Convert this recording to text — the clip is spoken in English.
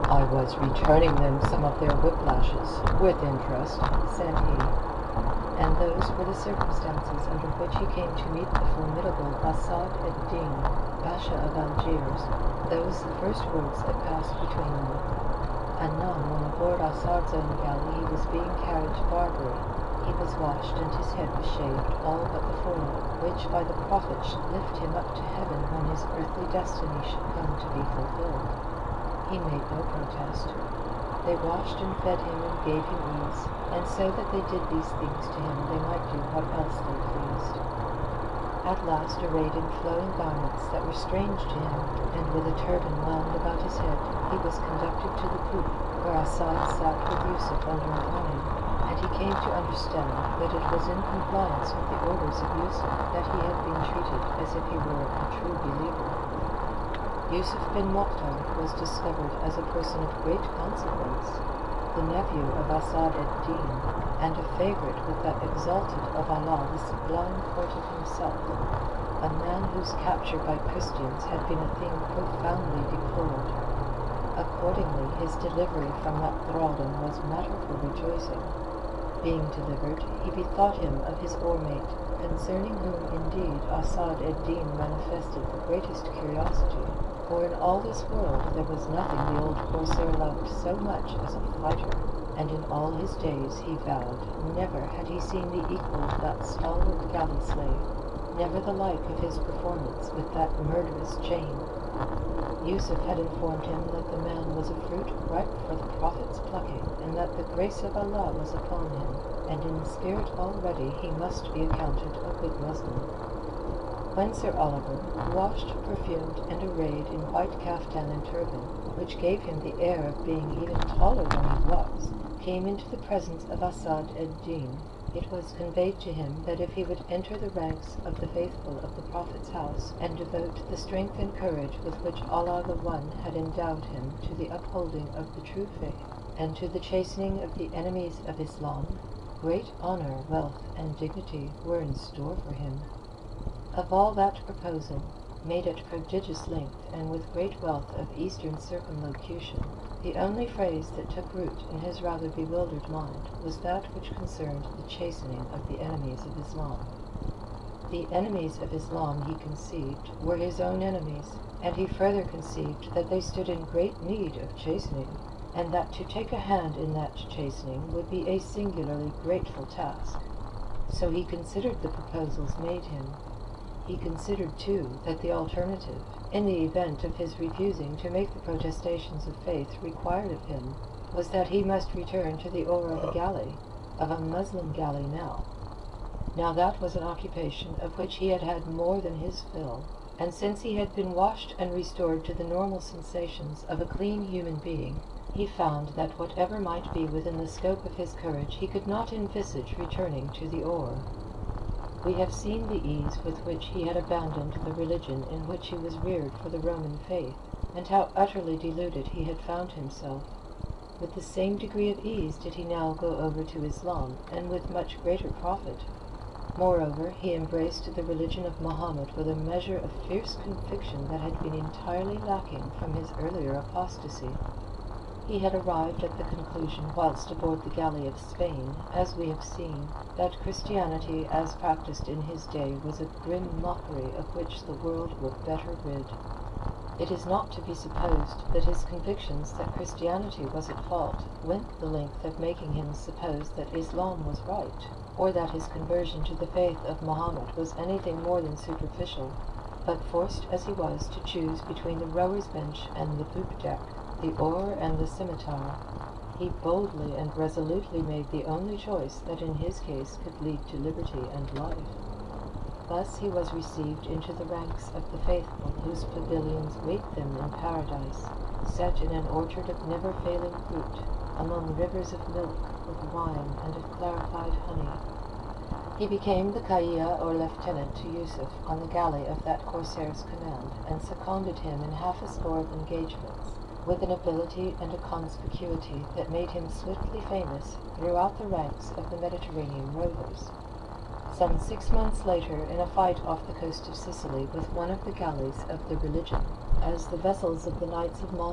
"I was returning them some of their whiplashes, with interest," said he. And those were the circumstances under which he came to meet the formidable Asad ed-Din, Pasha of Algiers, those the first words that passed between them. Anon, when aboard Asad's own galley he was being carried to Barbary, he was washed and his head was shaved, all but the forehead, which by the Prophet should lift him up to heaven when his earthly destiny should come to be fulfilled. He made no protest. They washed and fed him and gave him ease, and so that they did these things to him they might do what else they pleased. At last, arrayed in flowing garments that were strange to him, and with a turban wound about his head, he was conducted to the poop, where Asad sat with Yusuf under an awning, and he came to understand that it was in compliance with the orders of Yusuf that he had been treated as if he were a true believer. Yusuf bin Mokhtar was discovered as a person of great consequence, the nephew of Asad ed-Din, and a favorite with that exalted of Allah, the sublime portent himself, a man whose capture by Christians had been a thing profoundly deplored. Accordingly, his delivery from that thraldom was matter for rejoicing. Being delivered, he bethought him of his oar-mate, concerning whom indeed Asad ed-Din manifested the greatest curiosity, for in all this world there was nothing the old corsair loved so much as a fighter, and in all his days, he vowed, never had he seen the equal of that stalwart galley slave, never the like of his performance with that murderous chain. Yusuf had informed him that the man was a fruit ripe for the Prophet's plucking, and that the grace of Allah was upon him, and in spirit already he must be accounted a good Muslim. When Sir Oliver, washed, perfumed, and arrayed in white caftan and turban, which gave him the air of being even taller than he was, came into the presence of Asad ed-Din, it was conveyed to him that if he would enter the ranks of the faithful of the Prophet's house, and devote the strength and courage with which Allah the One had endowed him to the upholding of the true faith, and to the chastening of the enemies of Islam, great honor, wealth, and dignity were in store for him. Of all that proposal, made at prodigious length and with great wealth of Eastern circumlocution, the only phrase that took root in his rather bewildered mind was that which concerned the chastening of the enemies of Islam. The enemies of Islam, he conceived, were his own enemies, and he further conceived that they stood in great need of chastening, and that to take a hand in that chastening would be a singularly grateful task. So he considered the proposals made him. He considered, too, that the alternative, in the event of his refusing to make the protestations of faith required of him, was that he must return to the oar of a galley, of a Muslim galley now. Now that was an occupation of which he had had more than his fill, and since he had been washed and restored to the normal sensations of a clean human being, he found that whatever might be within the scope of his courage he could not envisage returning to the oar. We have seen the ease with which he had abandoned the religion in which he was reared for the Roman faith, and how utterly deluded he had found himself. With the same degree of ease did he now go over to Islam, and with much greater profit. Moreover, he embraced the religion of Mohammed with a measure of fierce conviction that had been entirely lacking from his earlier apostasy. He had arrived at the conclusion whilst aboard the galley of Spain, as we have seen, that Christianity as practised in his day was a grim mockery of which the world were better rid. It is not to be supposed that his convictions that Christianity was at fault went the length of making him suppose that Islam was right, or that his conversion to the faith of Mohammed was anything more than superficial, but forced as he was to choose between the rower's bench and the poop deck, the oar and the scimitar, he boldly and resolutely made the only choice that in his case could lead to liberty and life. Thus he was received into the ranks of the faithful whose pavilions wait them in paradise, set in an orchard of never-failing fruit, among rivers of milk, of wine, and of clarified honey. He became the Kayia or lieutenant to Yusuf on the galley of that corsair's command, and seconded him in half a score of engagements, with an ability and a conspicuity that made him swiftly famous throughout the ranks of the Mediterranean rovers. Some 6 months later, in a fight off the coast of Sicily with one of the galleys of the Religion, as the vessels of the Knights of Malta